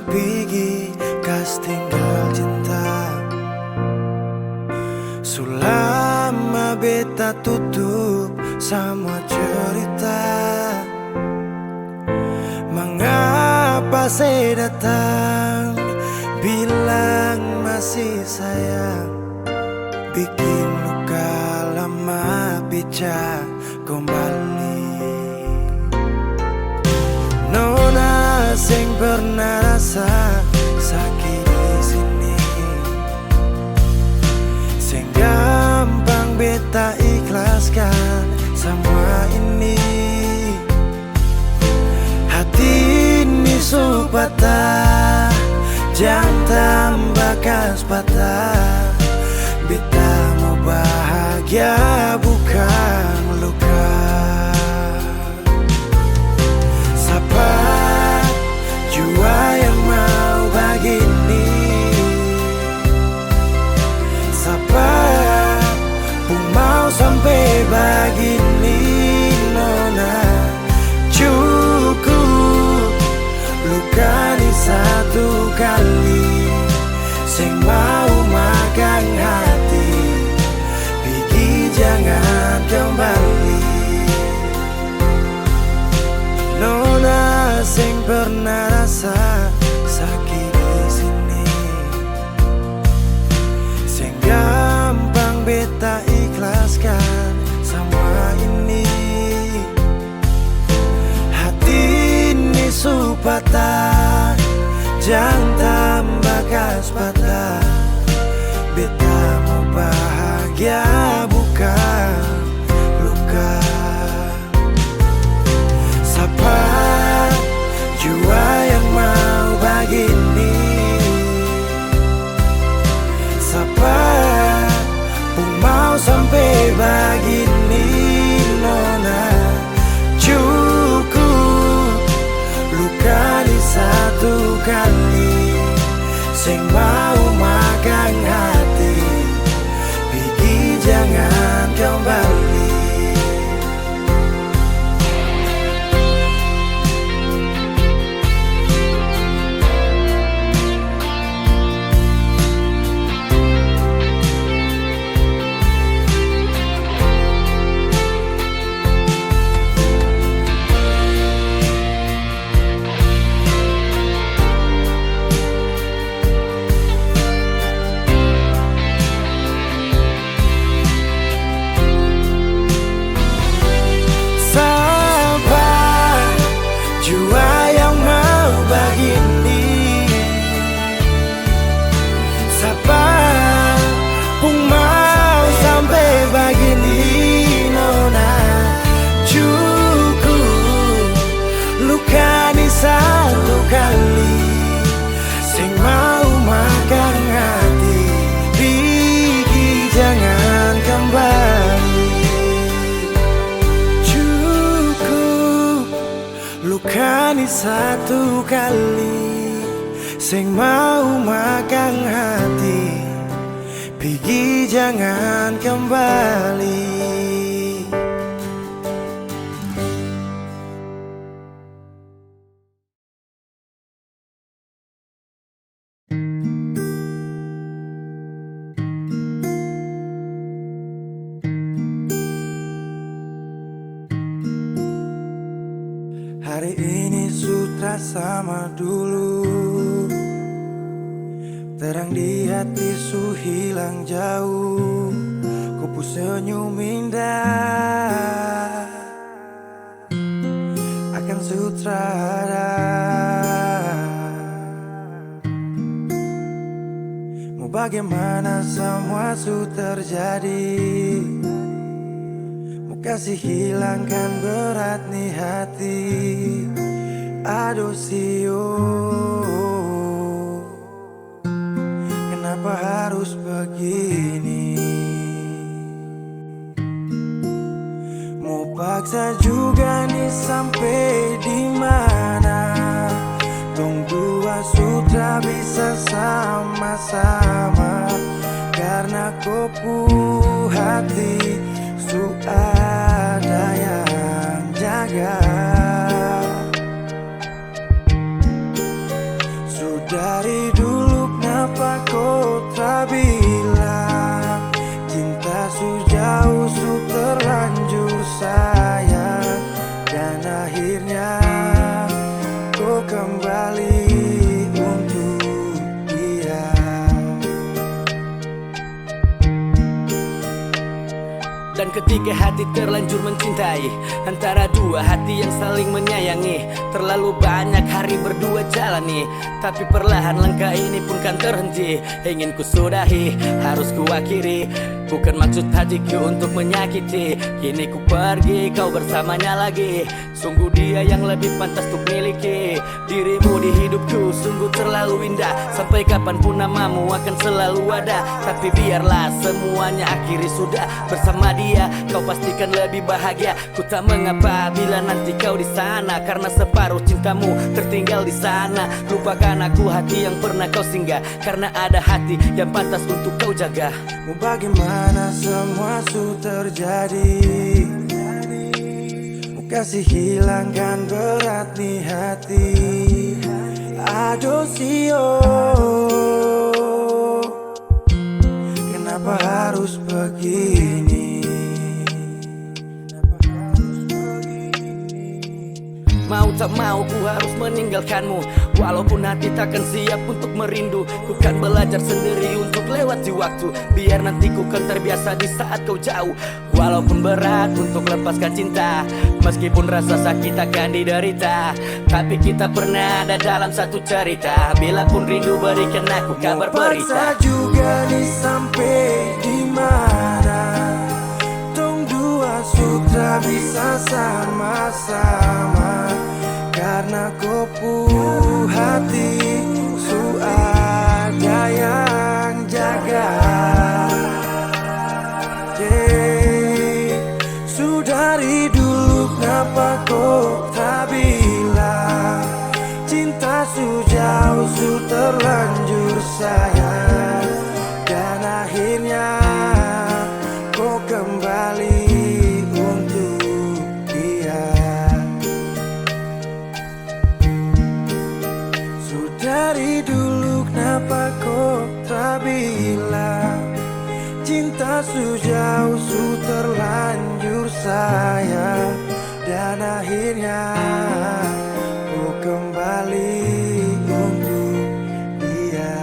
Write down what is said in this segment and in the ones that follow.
pergi kas tinggal cinta. Selama beta tutup semua cerita, mengapa saya datang bilang masih sayang, bikin luka lama pecah kembali. Nona sing pernah rasa sakit di sini, sing gampang beta ikhlaskan semua ini. Hati ini supatah, jam tambah kas patah. Beta mau bahagia bukan luka. Siapa jua yang mau begini? Siapa pun mau sampai begini? Nona, cukup luka di satu kali, sing mau makan hati, pergi jangan kembali. Nona sing pernah rasa sakit di sini, sing gampang beta ikhlaskan semua ini. Hati ini supatah, jangan tambah kas patah. Beta mau bahagia bukan luka. Siapa jua yang mau begini? Siapa pun mau sampai begini? Nona, cukup luka di satu kali, sing mau makan hati, pergi jangan kembali. Satu kali, sing mau makan hati, pergi jangan kembali. Cukup luka di satu kali, sing mau makan hati, pergi jangan kembali. Hari ini sutra sama dulu, terang di hati su hilang jauh, kupu senyum indah akan sutradara. Mau bagaimana semua su terjadi, kasih hilangkan berat nih hati. Aduh sio, kenapa harus begini? Mau paksa juga nih sampai di mana? Tunggu sutra bisa sama-sama, karena kopu hati su ada yang jaga. bukan ketika hati terlanjur mencintai. Antara dua hati yang saling menyayangi. Terlalu banyak hari berdua jalani, tapi perlahan langkah ini pun kan terhenti. Ingin ku sudahi, harus ku akhiri. Bukan maksud hatiku untuk menyakiti. Kini ku pergi, kau bersamanya lagi. Sungguh dia yang lebih pantas untuk miliki. Dirimu di hidupku sungguh terlalu indah. Sampai kapanpun namamu akan selalu ada. Tapi biarlah semuanya akhiri sudah. Bersama dia kau pastikan lebih bahagia. Ku tak mengapa bila nanti kau di sana, karena separuh cintamu tertinggal di sana. Lupakan aku hati yang pernah kau singgah, karena ada hati yang pantas untuk kau jaga. Mau bagaimana semua su terjadi, mau kasih hilangkan berat di hati. Aduh sio, kenapa harus begini? Mau tak mau ku harus meninggalkanmu. Walaupun hati takkan siap untuk merindu. Ku kan belajar sendiri untuk lewati waktu. Biar nanti ku kan terbiasa di saat kau jauh. Walaupun berat untuk lepaskan cinta, meskipun rasa sakit akan diderita, tapi kita pernah ada dalam satu cerita. Bila pun rindu berikan aku kabar berita. Paksa juga nih sampai di mana, tong dua sudah bisa sama-sama. Karena kopu hati su ada yang jaga. Su dari dulu kenapa kau tak bilang, cinta su jauh su terlanjur sayang. Dan akhirnya kau kembali untuk dia. Dari dulu kenapa kau tak bilang, cinta su jauh su terlanjur sayang. Dan akhirnya kau kembali untuk dia.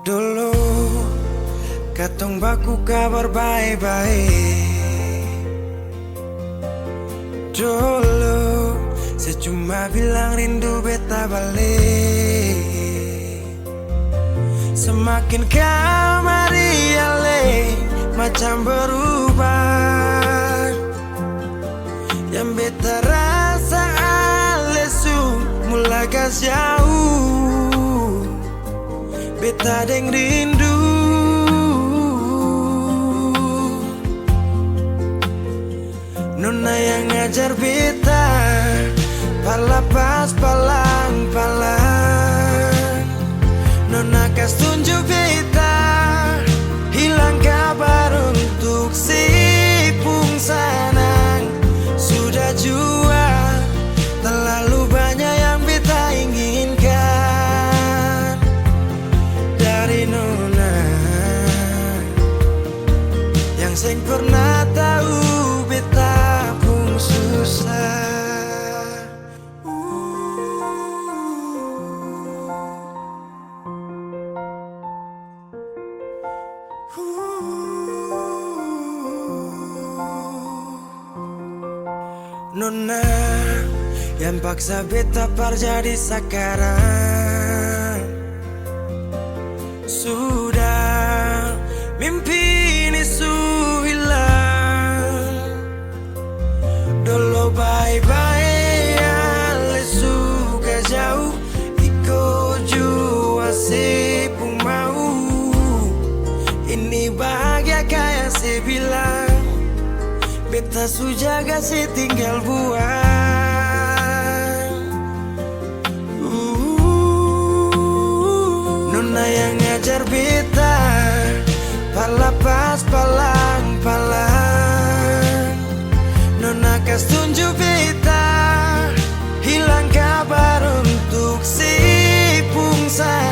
Dulu katong baku kabar baik-baik. Dulu saya cuma bilang rindu beta balik. Semakin kamari ale macam berubah. Yang beta rasa ale su mulai gas jauh. Beta deng rindu, nona yang ngajar beta palapas palang-palang. Nona kas tunjuk beta hilang kabar untuk si pungsanang. Sudah jua terlalu banyak yang beta inginkan dari nona, yang seng pernah tahu beta pun susah. Nona yang paksa beta par jadi sekarang. Sudah mimpi ini su hilang. Dulu bye-bye ale suka jauh. Iko jua si pun mau. Ini bahagia kayak si bilang. Beta su jaga si tinggal buang. Nona yang ngajar beta palapas palang-palang. Nona kas tunjuk beta hilang kabar untuk si pungsa.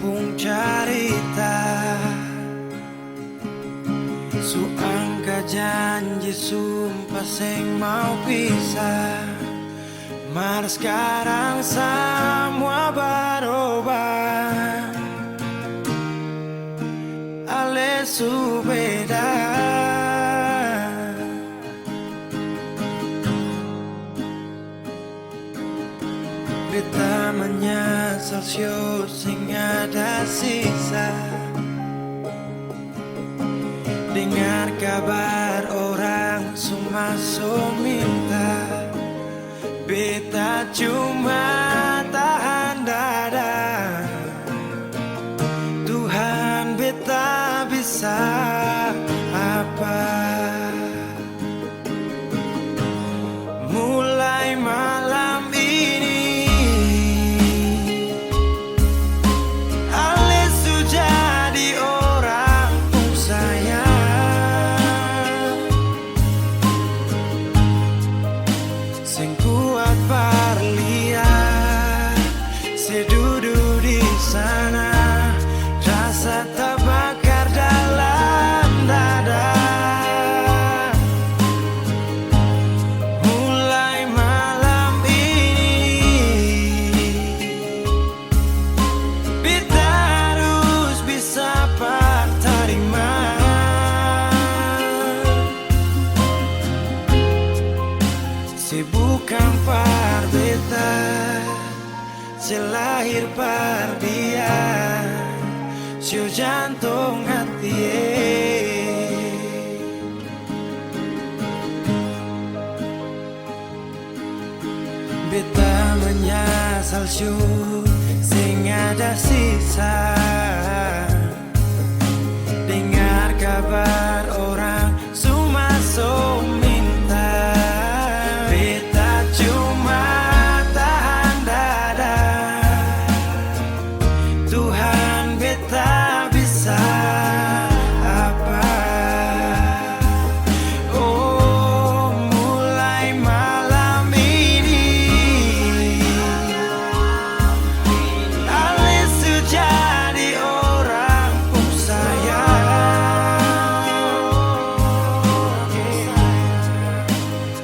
kampung carita, su angka janji sumpah sing mau pisah. Mar sekarang semua berubah, ale su beda. Beta menyesal sio sing ada sisa. Dengar kabar orang semua minta, beta cuma tahan dada. Tuhan beta bisa apa? Mulai malam ini ale su jadi orang pun sayang, sing kuat berlian, sedudu di sana, rasa terbakar dalam dada. Mulai malam ini beta harus bisa terima. Si bukan par beta, si lahir par dia, si jantung hati. Beta menyesal syu sing ada sisa. Dengar kabar orang semua minta, beta cuma tahan dada. Tuhan beta bisa apa? Oh, mulai malam ini ale su jadi orang pun sayang,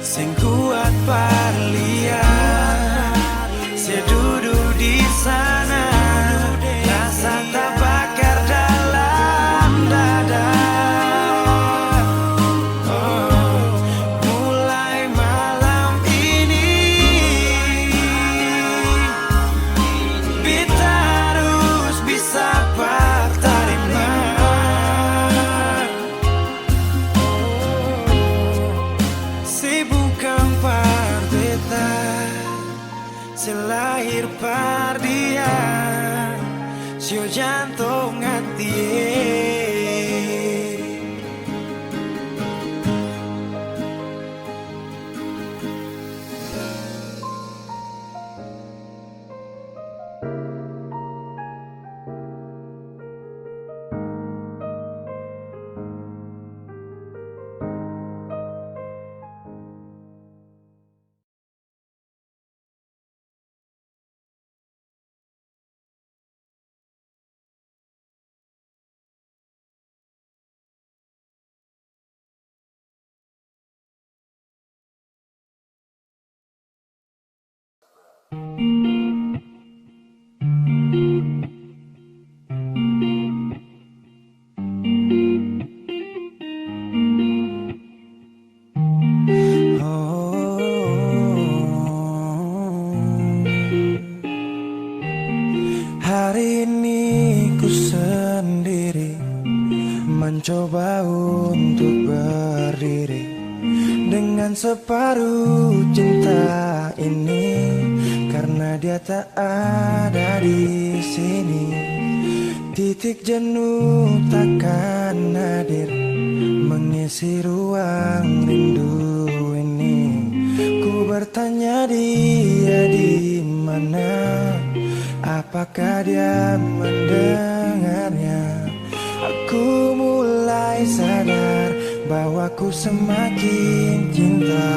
sing kuat berlian, sedudu di sana, rasa terbakar dalam dada. Oh, mulai malam ini beta harus bisa terima. Si bukan par beta, si lahir par dia, si jantung hati. Hari ini ku sendiri mencoba untuk berdiri dengan separuh cinta ini, karena dia tak ada di sini. Titik jenuh takkan hadir mengisi ruang rindu ini. Ku bertanya dia di mana, apakah dia mendengarnya? Aku mulai sadar bahwa ku semakin cinta.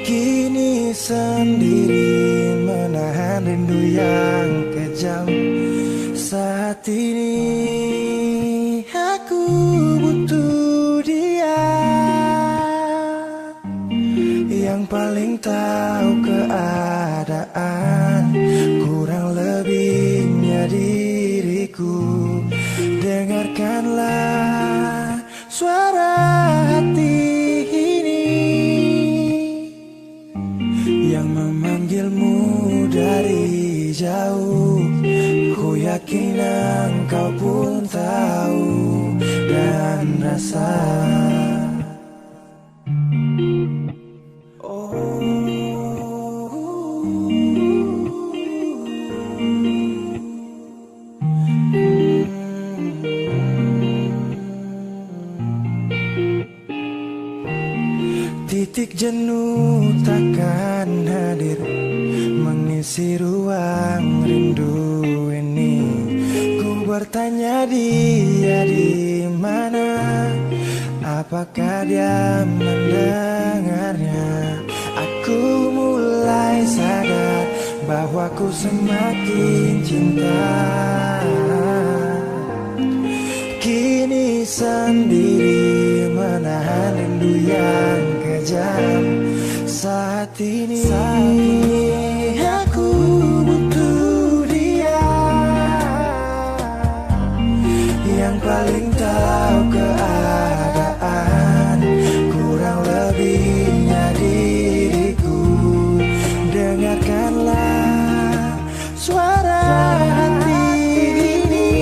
Kini sendiri menahan rindu yang yang paling tahu keadaan, kurang lebihnya diriku. Dengarkanlah suara hati ini yang memanggilmu dari jauh. Ku yakin engkau pun tahu dan rasa. Titik jenuh takkan hadir mengisi ruang rindu ini. Ku bertanya dia di mana, apakah dia mendengarnya? Aku mulai sadar bahwa ku semakin cinta. Kini sendiri menahan rindu yang kejam. Saat ini aku butuh dia yang paling tahu keadaan, kurang lebihnya diriku. Dengarkanlah suara hati ini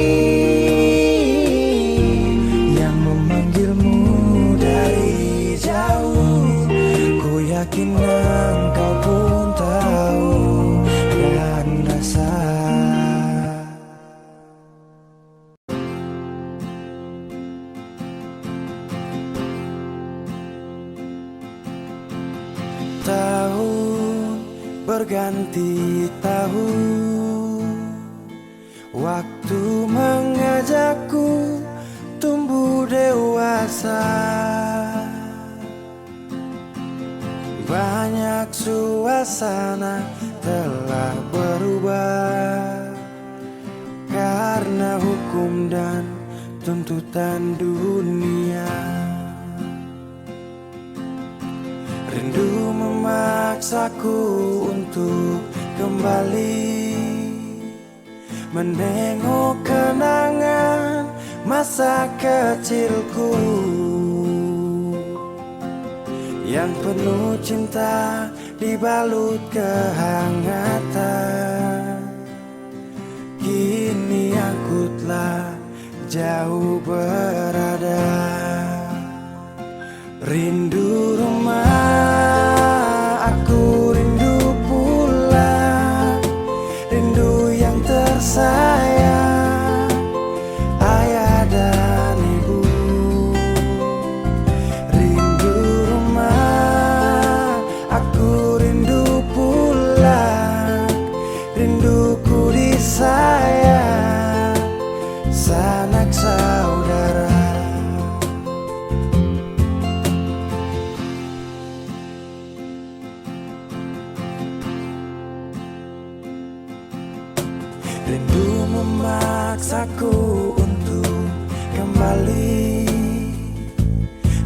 yang memanggilmu dari jauh. Ku yakin engkau pun tahu dan rasa. Tahun berganti tahun, waktu mengajakku tumbuh dewasa. Banyak suasana telah berubah karena hukum dan tuntutan dunia. Rindu memaksaku untuk kembali menengok kenangan masa kecilku yang penuh cinta dibalut kehangatan. Kini aku telah jauh berada. Rindu rumah, aku rindu pulang. Rindu yang tersayang, ayah dan ibu. Rindu rumah, aku rindu pulang. Rinduku disayang, sanak saudara. Rindu memaksaku untuk kembali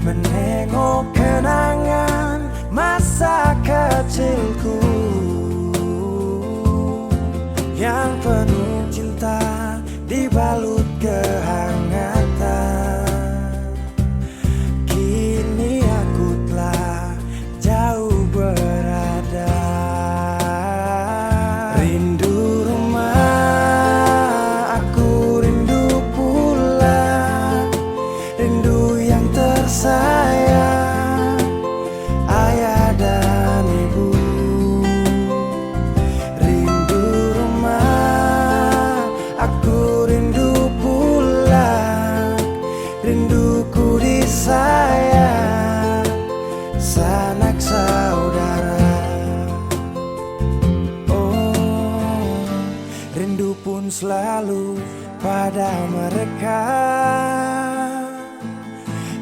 menengok kenangan masa kecilku yang penuh cinta dibalut kehangatan. Kini aku telah jauh berada. Rindu rumah, aku rindu pulang. Rindu yang tersayang, ayah dan ibu. Rindu rumah, aku rindu pulang. Rinduku disayang, sanak saudara. Rindu pun selalu pada mereka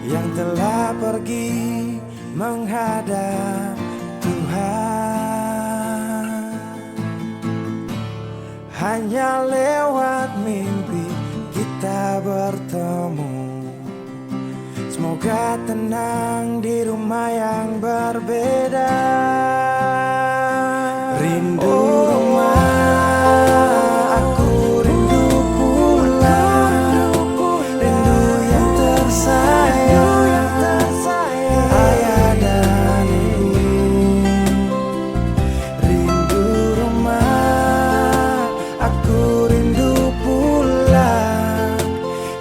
yang telah pergi menghadap Tuhan. Hanya lewat mimpi kita bertemu. Semoga juga tenang di rumah yang berbeda. Rindu rumah, aku rindu pulang. Rindu yang tersayang, ayah dan ibu. Rindu rumah, aku rindu pulang.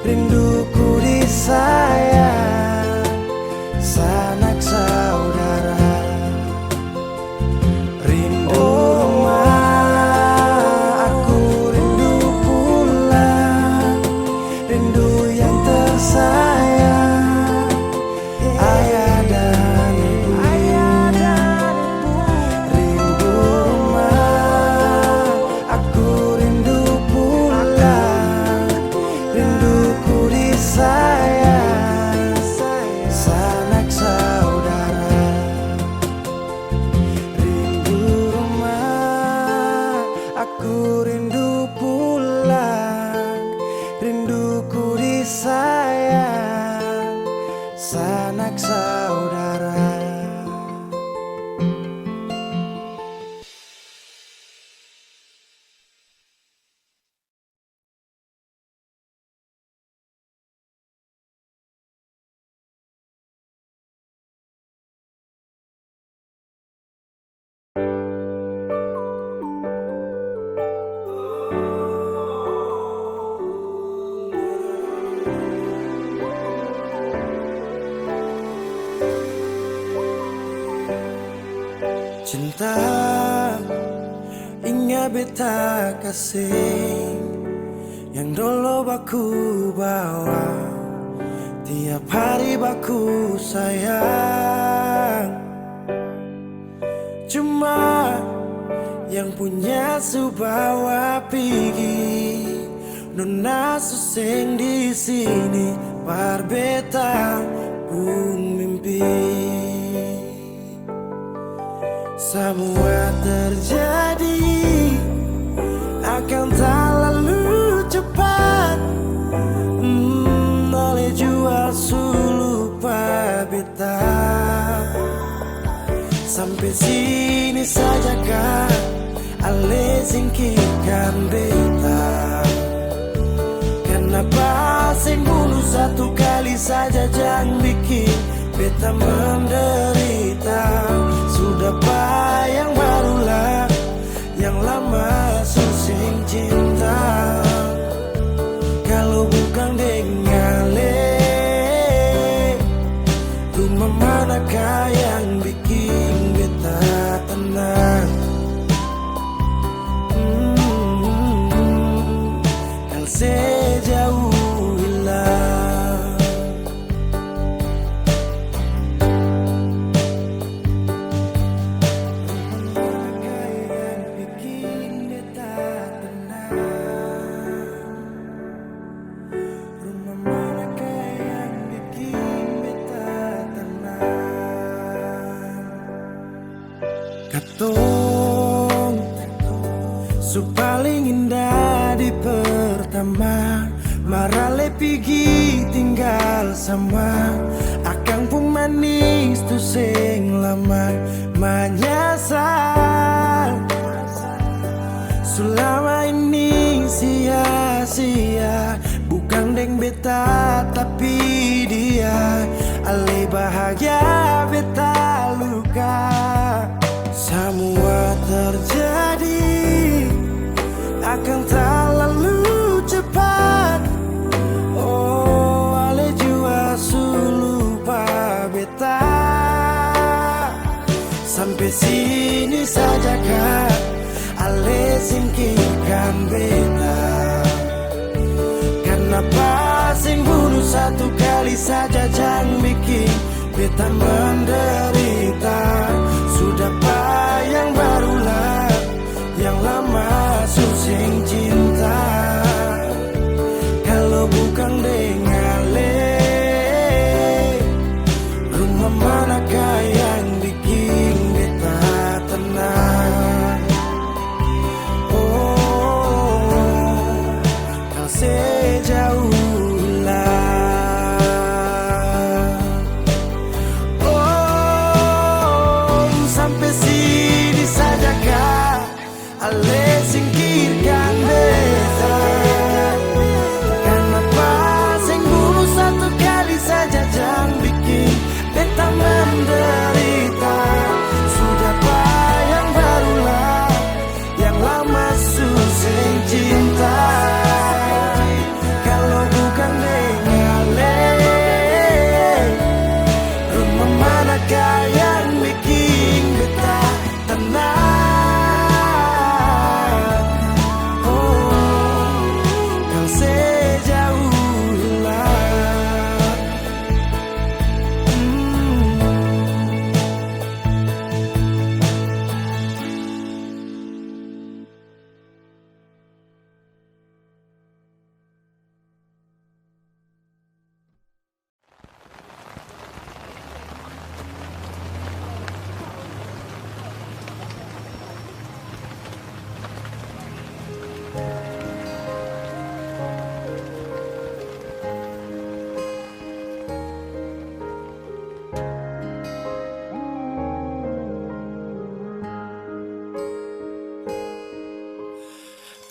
Rinduku disayang sanak saudara. Rindu rumah, aku rindu pulang. Rindu yang tersayang, ayah dan ibu. Rindu rumah, aku rindu pulang. Rinduku disayang sanak saudara. Rindu rumah, aku rindu pulang. Rinduku disayang sanak saudara. Cinta ingat beta kasih yang dulu baku bawa, tiap hari baku sayang. Cuma yang punya subawa pergi, nona suseng di sini, barbeta pun mimpi. Semua terjadi akan tak lalu cepat. Oleh jual lupa beta. Sampai sini saja kan ale singkirkan beta. Kenapa sing bunuh satu kali saja jangan bikin beta menderita. Sudah yang barulah, yang lama susing cinta. Kalau bukan dengan rumah manakah yang bikin beta tenang? Kalau sejauh hilang. Katong su paling indah di pertama, marale pigi tinggal sama. Akang pun manis tu sing lama menyasar. Selama ini sia-sia, bukan deng beta tapi dia. Ale bahagia beta luka. Semua terjadi akan tak lalu cepat. Oh, ale jua lupa beta. Sampai sini saja kan ale singkirkan beta. Kenapa sing bunuh satu kali saja jangan bikin beta menderita. Sudah yang barulah, yang lama susing cinta. Kalau bukan dengan rumah manakah yang bikin beta tenang? Oh, kalau sejauh hilang. Ale singkirkan beta. Kenapa sing bunuh satu kali saja, jangan bikin beta menderita. Sudah yang barulah, yang lama susah cinta. Kalau bukan Ale, rumah manakah yang bikin beta tenang? Oh, kau sejauh hilang.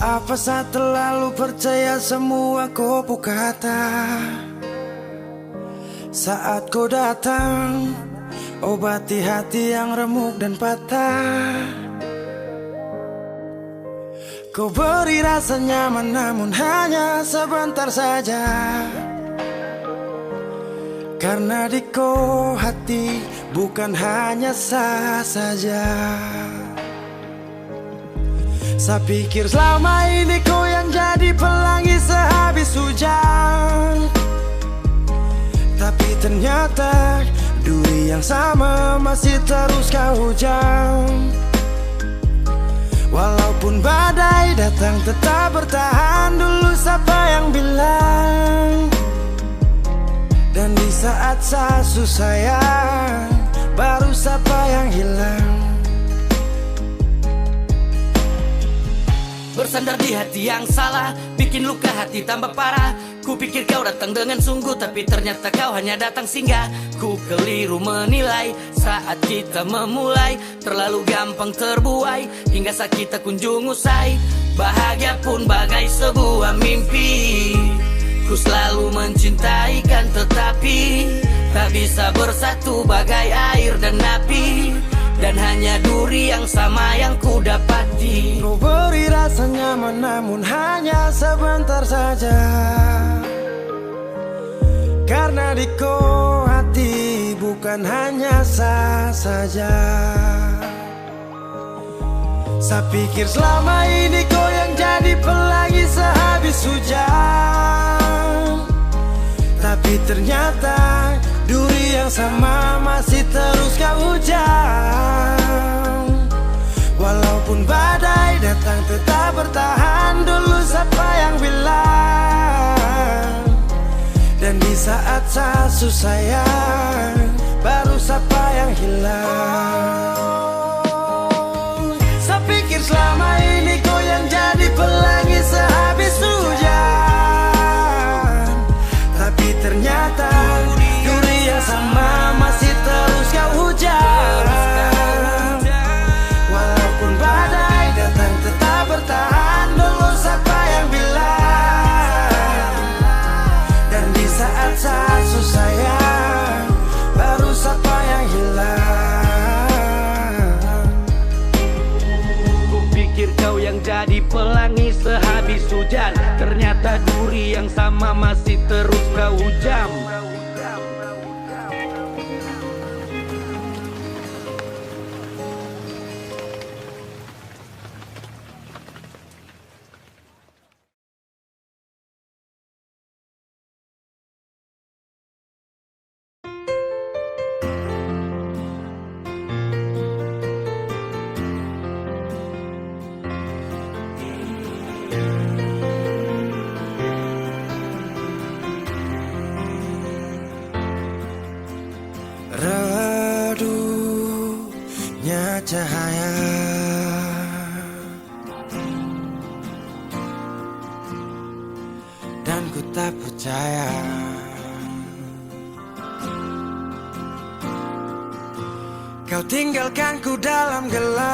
Apa saya terlalu percaya semua kopu kata? Saat kau datang, obati hati yang remuk dan patah. Kau beri rasa nyaman namun hanya sebentar saja. Karena di kau hati bukan hanya sah saja. Saya pikir selama ini kau yang jadi pelangi sehabis hujan, tapi ternyata duri yang sama masih terus kau hujam. Walaupun badai datang tetap bertahan, dulu siapa yang bilang? Dan di saat saya susah baru siapa yang hilang? Bersandar di hati yang salah, bikin luka hati tambah parah. Ku pikir kau datang dengan sungguh, tapi ternyata kau hanya datang singgah. Ku keliru menilai saat kita memulai, terlalu gampang terbuai hingga saat kita kunjung usai. Bahagia pun bagai sebuah mimpi, ku selalu mencintai kan, tetapi tak bisa bersatu bagai air dan api. Dan hanya duri yang sama yang ku dapati. Kau beri rasa nyaman namun hanya sebentar saja. Karena di kau hati bukan hanya sah saja. Saya pikir selama ini kau yang jadi pelangi sehabis hujan, tapi ternyata duri yang sama masih terus kau hujam. Walaupun badai datang tetap bertahan, dulu siapa yang bilang? Dan di saat saya susah baru siapa yang hilang? Saya pikir selama ini kau yang jadi pelangi sehabis hujan, tapi ternyata duri yang sama masih terus kau hujam. Walaupun badai datang tetap bertahan, dulu siapa yang bilang? Dan di saat saya susah baru siapa yang hilang? Ku pikir kau yang jadi pelangi sehabis hujan, ternyata duri yang sama masih terus kau hujam. Redupnya cahaya, dan ku tak percaya kau tinggalkan ku dalam gelap.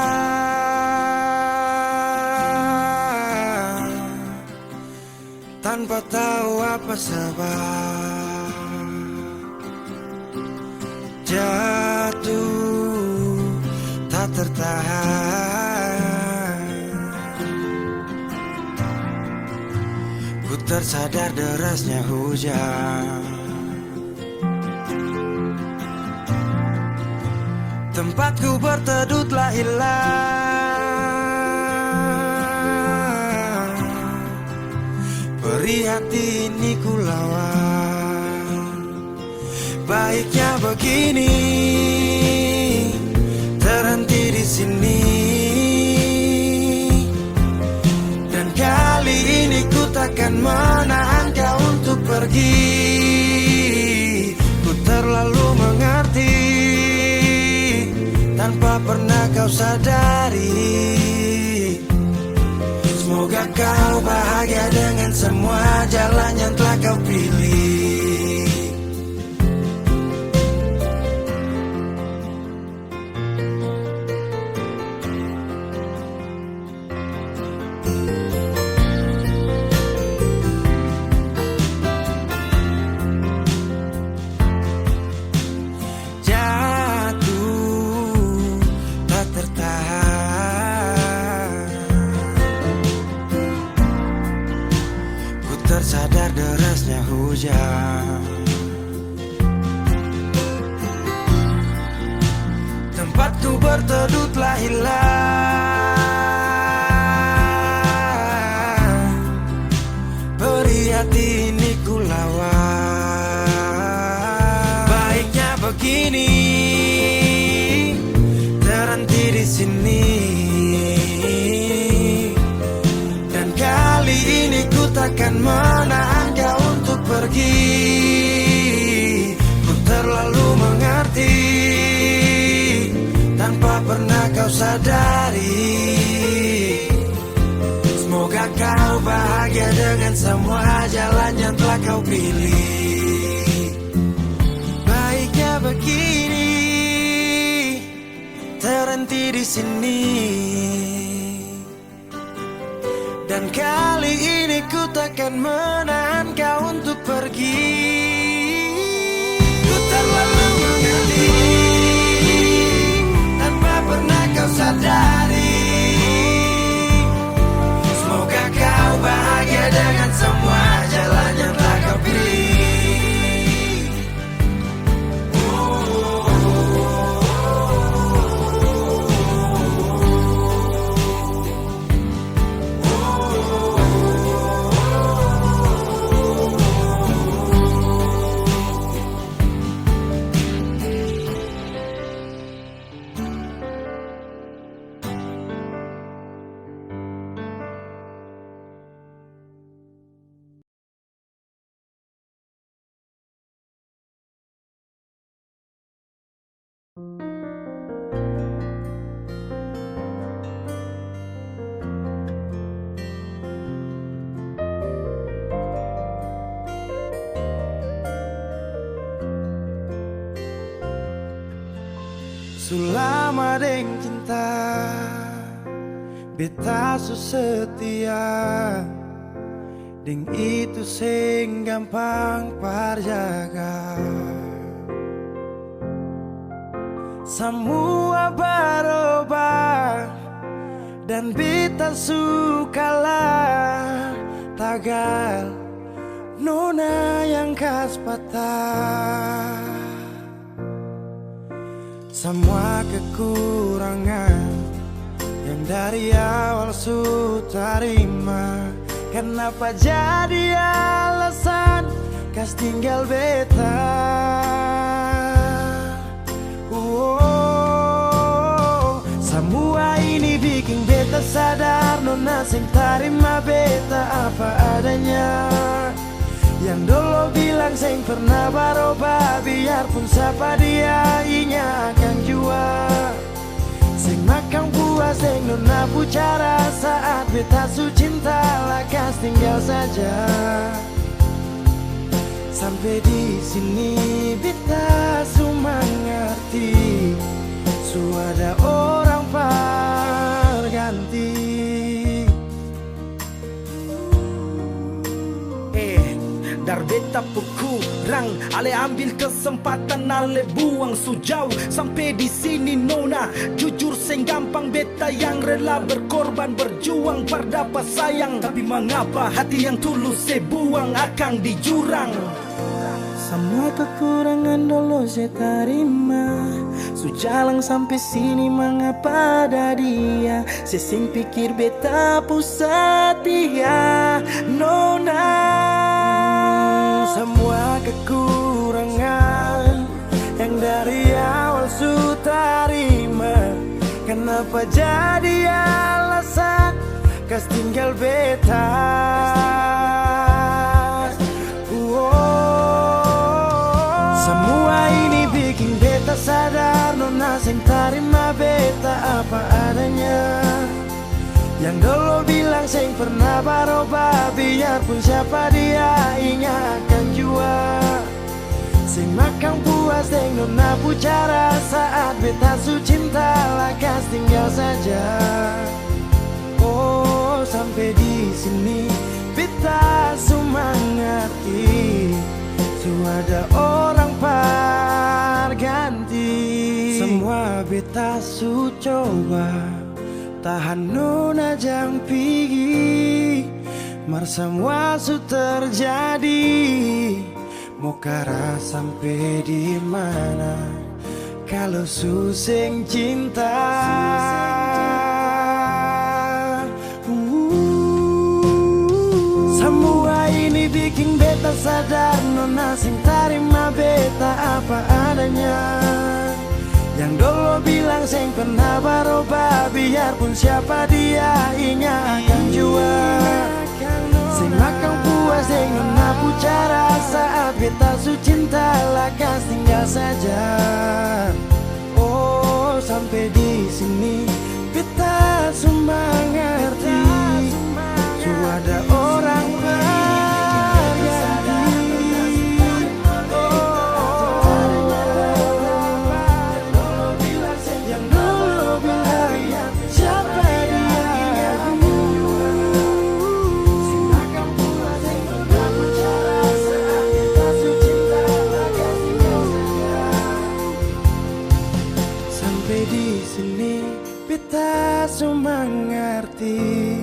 tanpa tahu apa sebab jatuh tak tertahan. Ku tersadar derasnya hujan, tempatku berteduh telah hilang. Beri hati ini ku lawan. Baiknya begini, terhenti di sini. Dan kali ini ku takkan menahan kau untuk pergi. Ku terlalu mengerti tanpa pernah kau sadari. Semoga kau bahagia dengan semua jalan yang telah kau pilih. Tersadar derasnya hujan, tempatku berteduh telah hilang. Beri hati ini ku lawan. Baiknya begini, terhenti di sini. Dan kali ini ku takkan menahan kau untuk pergi. Ku terlalu mengerti tanpa pernah kau sadari. Semoga kau bahagia dengan semua jalan yang telah kau pilih. Baiknya begini, terhenti di sini. Dan kali ini ku takkan menahan kau untuk pergi. Ku terlalu mengerti tanpa pernah kau sadari. Semoga kau bahagia dengan semua jalan yang telah kau pilih. Sulama deng cinta, beta su setia. Deng itu sing gampang parjaga. Semua berubah dan beta sukalah tagal nona yang kas patah. Semua kekurangan yang dari awal su terima, kenapa jadi alasan kas tinggal beta? Semua ini bikin beta sadar nona sing tarima beta apa adanya. Yang dulu bilang sing pernah berubah, biarpun siapa dia inya akan jua. Sing makan buah sing nona bicara saat beta su cinta lakas tinggal saja. Sampai di sini beta su mengerti, su ada orang perganti. tak kurang. Ale ambil kesempatan, ale buang sujau. Sampai di sini nona, jujur sing gampang beta yang rela berkorban berjuang berdapat sayang. Tapi mengapa hati yang tulus saya buang akang di jurang? Semua kekurangan dulu saya terima. Sujalang sampai sini mengapa ada dia? Saya sing pikir beta pusat dia nona. Semua kekurangan yang dari awal su terima, kenapa jadi alasan kas tinggal beta? Semua ini bikin beta sadar, nona sing terima beta apa adanya. Yang dulu bilang sing pernah berubah, biarpun siapa dia ingat akan jua. Sing makan puas deng nona pucara, saat beta su cinta lakas tinggal saja. Oh sampai di sini beta su mengerti, su ada orang ganti. Semua beta su coba tahan nona jang pigi, mar semua su terjadi. Mau kara sampai di mana kalau su sing cinta? Semua ini bikin beta sadar, nona sing terima beta apa adanya. Yang dulu bilang sing pernah berubah, biarpun siapa dia ingat akan jua. Sing makan puas deng nona pucara, saat beta su cinta lakas tinggal saja. Oh sampai di sini beta su mengerti, su ada orang su mengerti,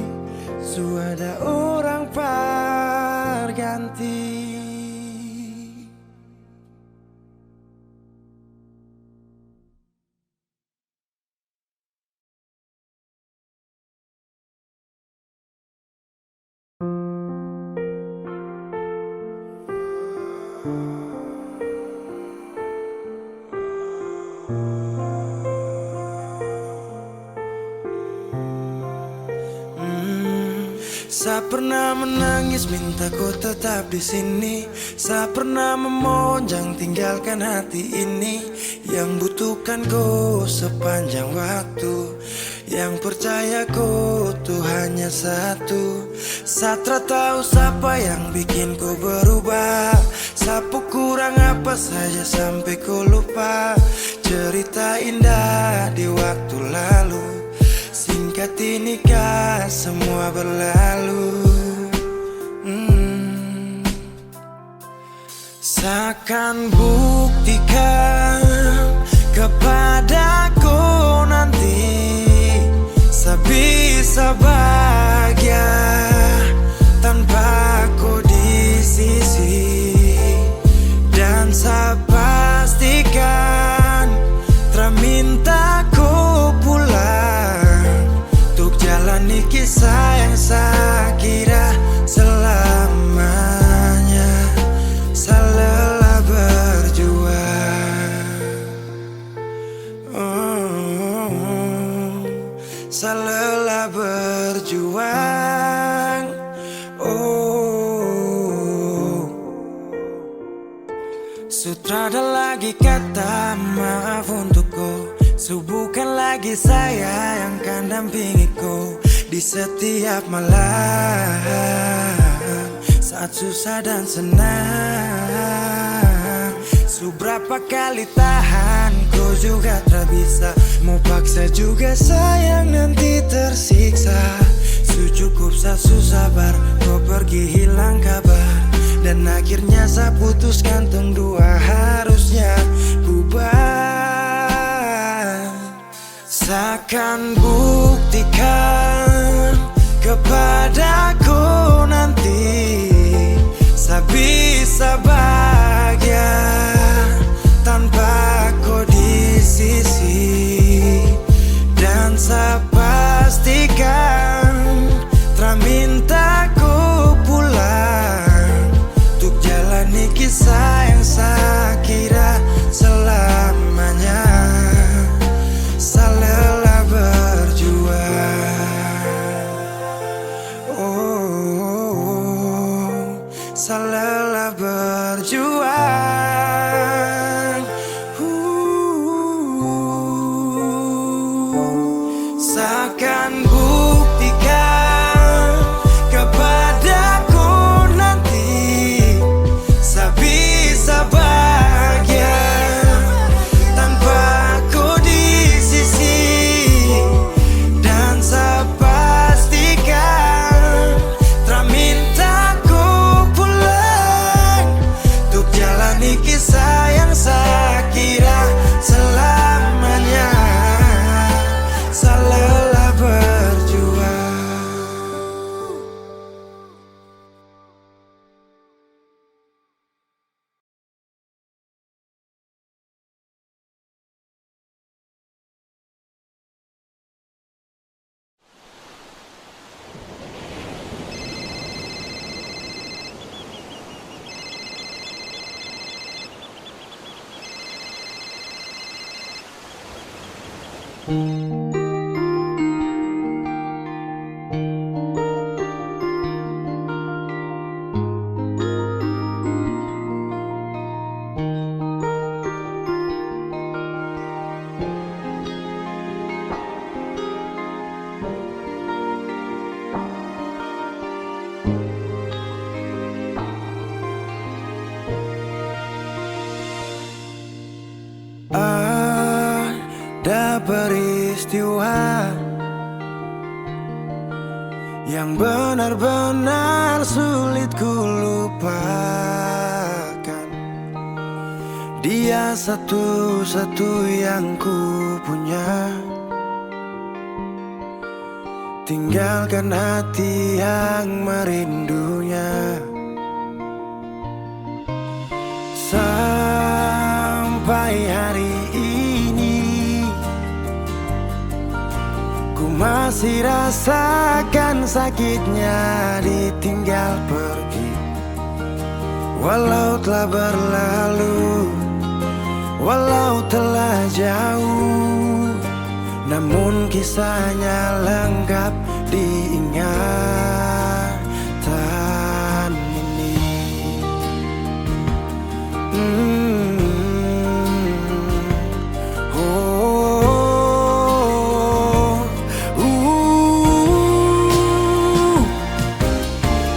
su ada orang pengganti. Saya pernah menangis minta kau tetap di sini. Saya pernah memonjang tinggalkan hati ini, yang butuhkan kau sepanjang waktu, yang percaya kau tuh hanya satu. Saya tak tahu siapa yang bikin kau berubah, siapa kurang apa saja sampai kau lupa cerita indah di waktu lalu. Singkat ini kah semua berlalu. Seakan buktikan kepadaku nanti, saya bisa bahagia tanpa kau di sisi. Dan saya pastikan terminta kau pulang untuk jalani kisah yang saya kira selamanya. Saya lelah berjuang, saya lelah berjuang. Sutrada lagi kata maaf untukku, bukan lagi saya yang kan dampingi kau di setiap malam saat susah dan senang. Seberapa kali tahan kau juga tak bisa, mau paksa juga sayang nanti tersiksa. Cukup satu sabar, kau pergi hilang kabar. Dan akhirnya saya putuskan tong dua harusnya bubar. Seakan buktikan kepadaku nanti saya bisa bahagia tanpa kau di sisi. Dan saya pastikan tak minta ku pulang untuk jalani kisah yang saya kira selamanya. Saya lelah berjuang, oh, saya lelah berjuang. Seakan buktikan kepadaku nanti saya bisa bahagia tanpa ku di sisi. Dan saya pastikan tak minta ku pulang untuk jalani kisah yang saya kira selamanya. Saya lelah berjuang. Ada peristiwa yang benar-benar sulit ku lupakan. Dia satu-satu yang ku punya. Tinggalkan hati yang merindunya. Sampai hari ini ku masih rasakan sakitnya ditinggal pergi. Walau telah berlalu, walau telah jauh, namun kisahnya lengkap diingatan ini.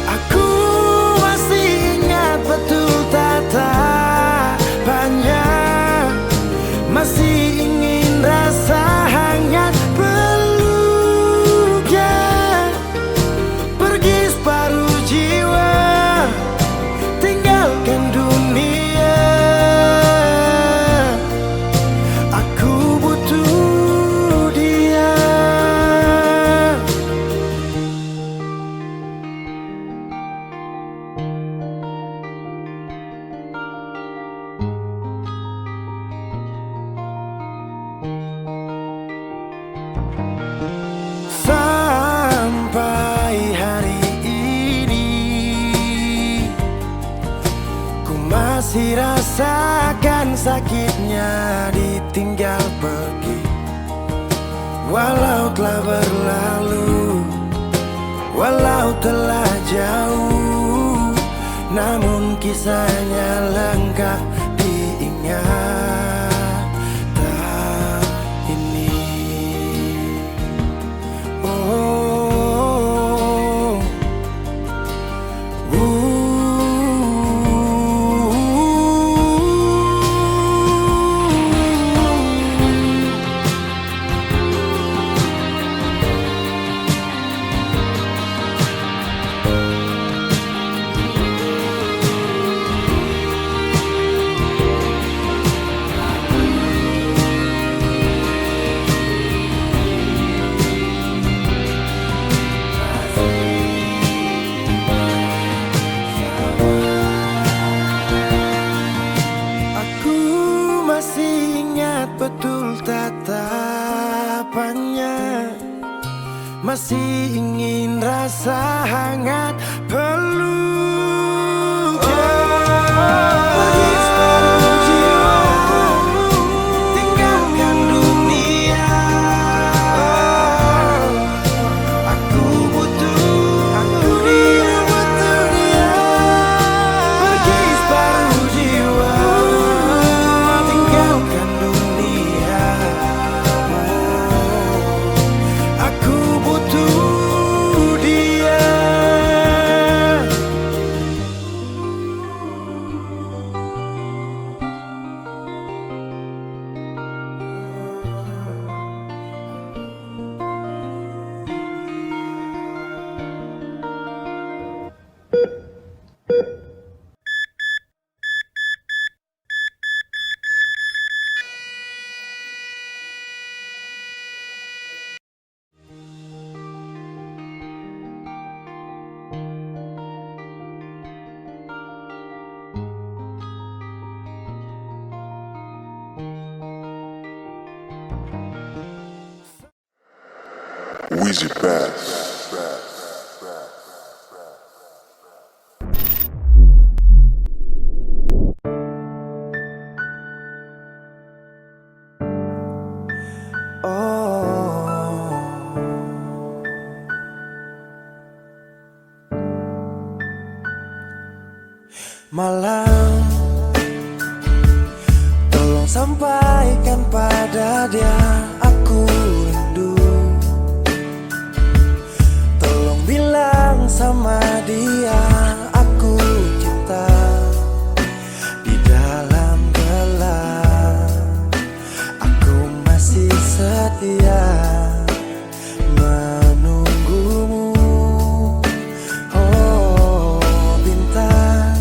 Aku masih ingat betul tatapannya, masih ingin rasa hangat peluknya. Pergi separuh jiwa, tinggalkan dunia. Aku butuh dia. Sampai hari ini ku masih rasakan sakitnya ditinggal pergi. Walau telah berlalu, walau telah jauh, namun kisahnya lengkap diingatan ini. betul tatapannya, masih ingin rasa hangat peluknya. Pergi separuh jiwa, tinggalkan dunia. Aku butuh dia. Pergi separuh jiwa, tinggalkan dunia. Aku butuh dia. Wheezy Bass. Malam, tolong sampaikan pada dia aku rindu. Tolong bilang sama dia aku cinta. Di dalam gelap aku masih setia menunggumu. Oh bintang,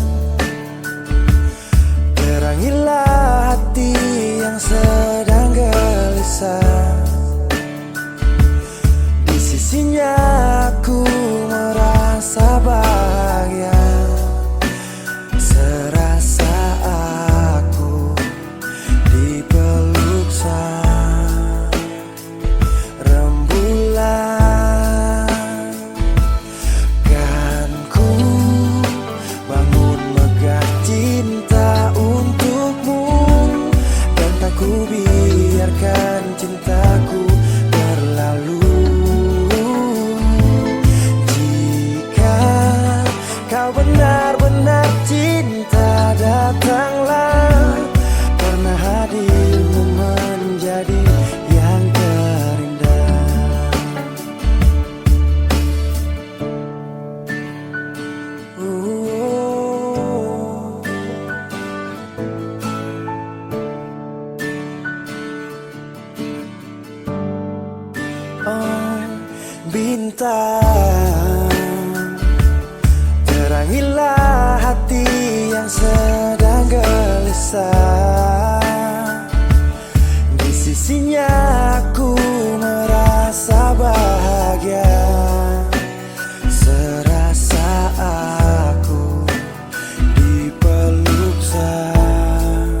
terangilah hati yang sedang gelisah. Di sisinya aku merasa bahagia, serasa aku dipeluk sang rembulan. Kan ku bangun megah cinta untukmu, dan tak ku biarkan cintaku berlalu. Jika kau benar-benar cinta, datanglah, karena hadirmu menjadi yang terindah. Oh, bintang, terangilah hati yang sedang gelisah. Di sisinya aku merasa bahagia, serasa aku dipeluk sang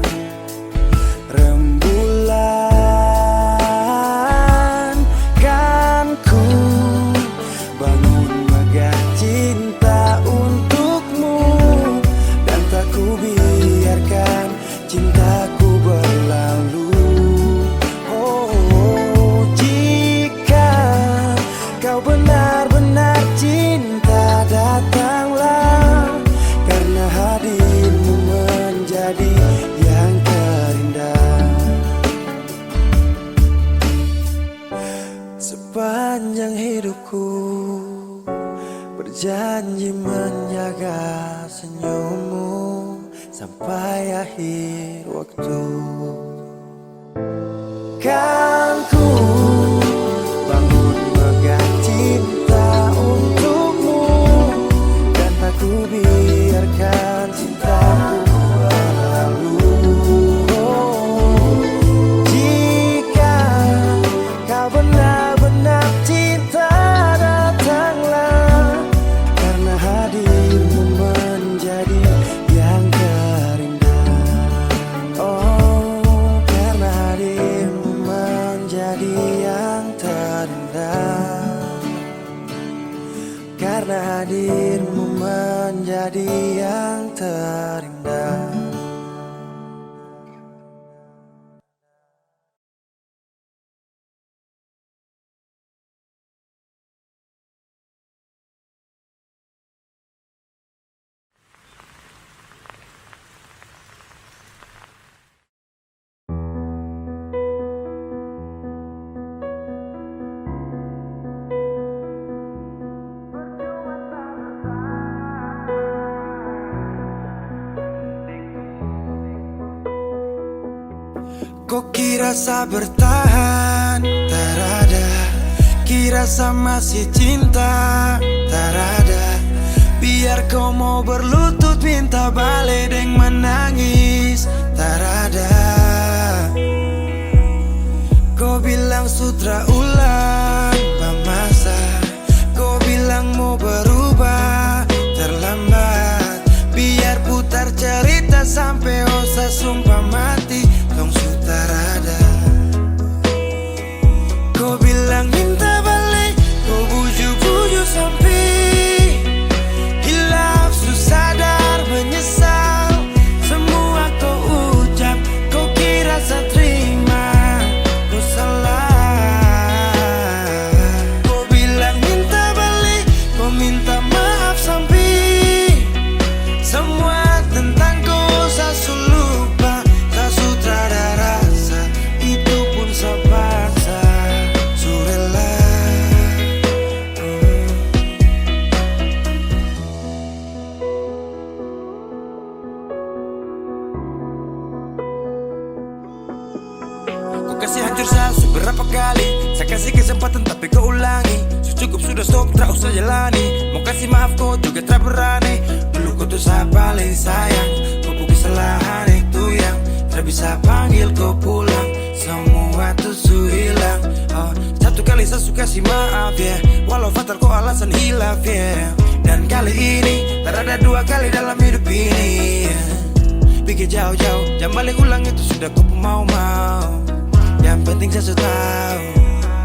rembulan. Kan ku bangun megah cinta untukmu, dan tak ku biarkan cintaku berlalu. Oh, jika kau benar-benar cinta, datanglah, karena hadirmu menjadi yang terindah. Sepanjang hidupku berjanji menjaga senyummu sampai akhir waktu. Kan ku bangun megah cinta untukmu, dan tak ku biarkan cintaku berlalu. Oh, jika kau benar-benar cinta, datanglah, karena hadirmu menjadi yang terindah. Oh menjadi yang terindah, karena hadirmu menjadi yang terindah. Kok kira sa bertahan, tak ada. Kira sa masih cinta, tak ada. Biar kau mau berlutut minta balik deng menangis, tak ada. Kau bilang sutra ulang masa, kau bilang mau berubah terlambat. Biar putar cerita sampai osa sumpah mati, tong sutarada. Kau bilang minta balik, kau buju-buju sampai hilaf, sadar menyesal. Semua kau ucap, kau kira saya terima, kau salah. Kau bilang minta balik, kau minta maaf sampai semua tentang kau saya lupa. Tak sutradara rasa, itu pun saya paksa. Surela Kau kasih hancur saya seberapa kali. Saya kasih kesempatan tapi kau ulangi. Cukup sudah stop, tak usah jalani. Mau kasih maaf kau juga tak berani. Dulu kau tuh saya paling sayang. Kau bukan kesalahan itu yang tak bisa panggil kau pulang. Semua tuh su hilang. Satu kali saya suka kasih maaf ya, walau fatal kau alasan hilaf ya. Dan kali ini tak ada dua kali dalam hidup ini ya. Pikir jauh-jauh, jangan balik ulang itu sudah kau mau-mau. Yang penting saya sudah tahu.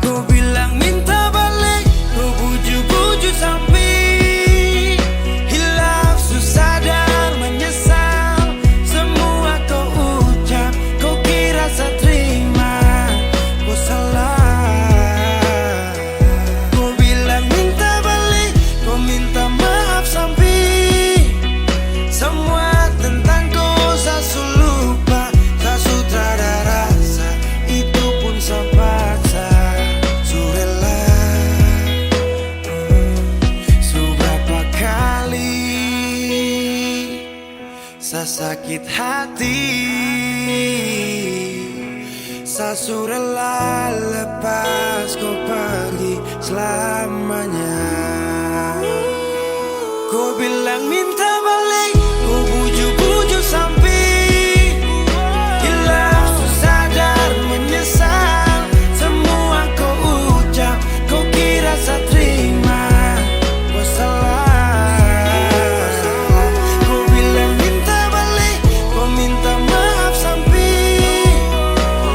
Kau bilang minta balik, kau buju-buju sampai hilaf, sadar menyesal. Semua kau ucap, kau kira saya terima, kau salah. Kau bilang minta balik, kau minta maaf sampai semua tentang kau saya lupa. Tak sutradara rasa, itu pun saya paksa. Surela seberapa kali saya sakit hati, saya surela lepas kau pergi selamanya. Kau bilang minta balik, kau buju-buju sampai hilaf, sadar menyesal. Semua kau ucap, kau kira saya terima, kau salah. Kau bilang minta balik, kau minta maaf sampai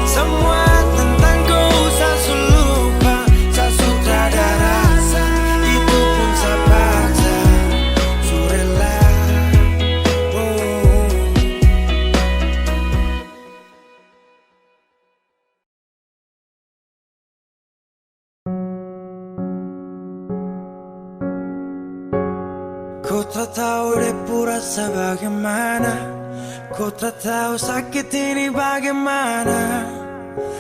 semua tentang kau saya lupa. Saya sutradara rasa, itu pun saya paksa. Surela Kau tak tahu depu rasa bagaimana, kau tak tahu sakit ini bagaimana.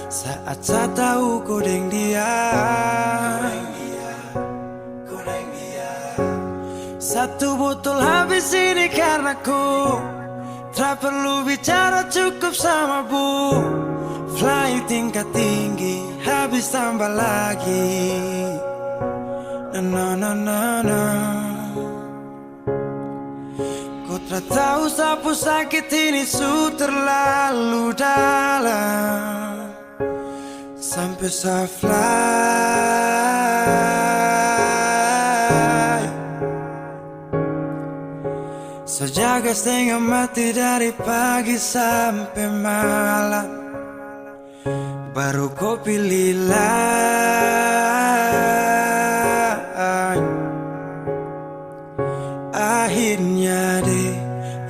Saat saya tahu kau deng dia, satu botol habis ini karena ku tak perlu bicara, cukup sama bu. Fly tingkat tinggi, habis tambah lagi. Na na na na. Kau tak tahu sapu sakit ini su terlalu dalam, sampai saya fly. Saya jaga setengah mati dari pagi sampai malam. baru kau pilih lain. Akhirnya deh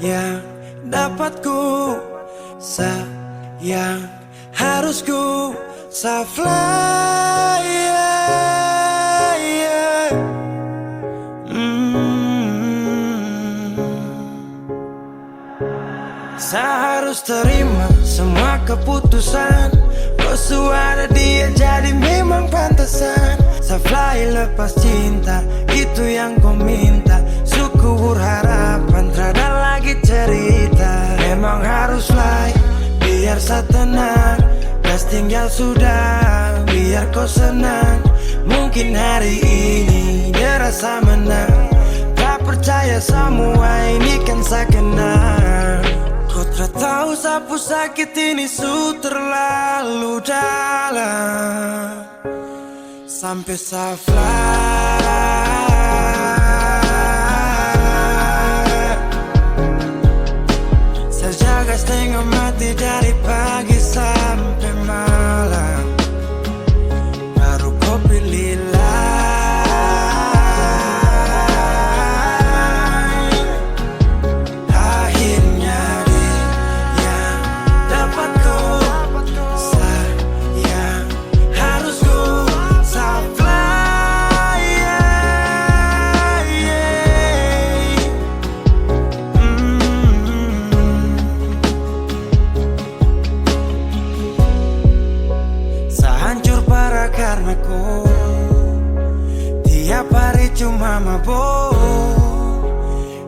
yang dapat ku sayang, harus ku fly, yeah. Saya harus terima semua keputusan. Kau ada dia jadi memang pantasan. Saya fly lepas cinta, itu yang kau minta. Syukur harapan, terada lagi cerita. Memang harus fly, biar saya tenang. Gas tinggal sudah, biar kau senang. Mungkin hari ini dia rasa menang. Tak percaya semua ini kan saya kenal. Kau tak tahu sapu sakit ini su terlalu dalam. Sampai saya fly, saya jaga setengah mati dari pagi sampai malam, baru kau pilih lain. Akhirnya dia yang dapat kau sayang, harus kau fly, yeah, yeah. Saya hancur parah karena kau tiap hari cuma mabuk,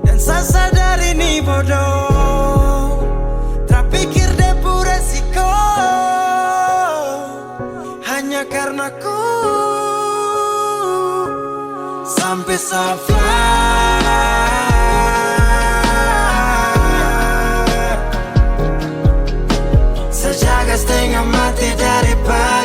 dan saya sadar ini bodoh. Tak pikir depu resiko hanya karena ku. Sampai saya fly, saya jaga setengah mati dari pagi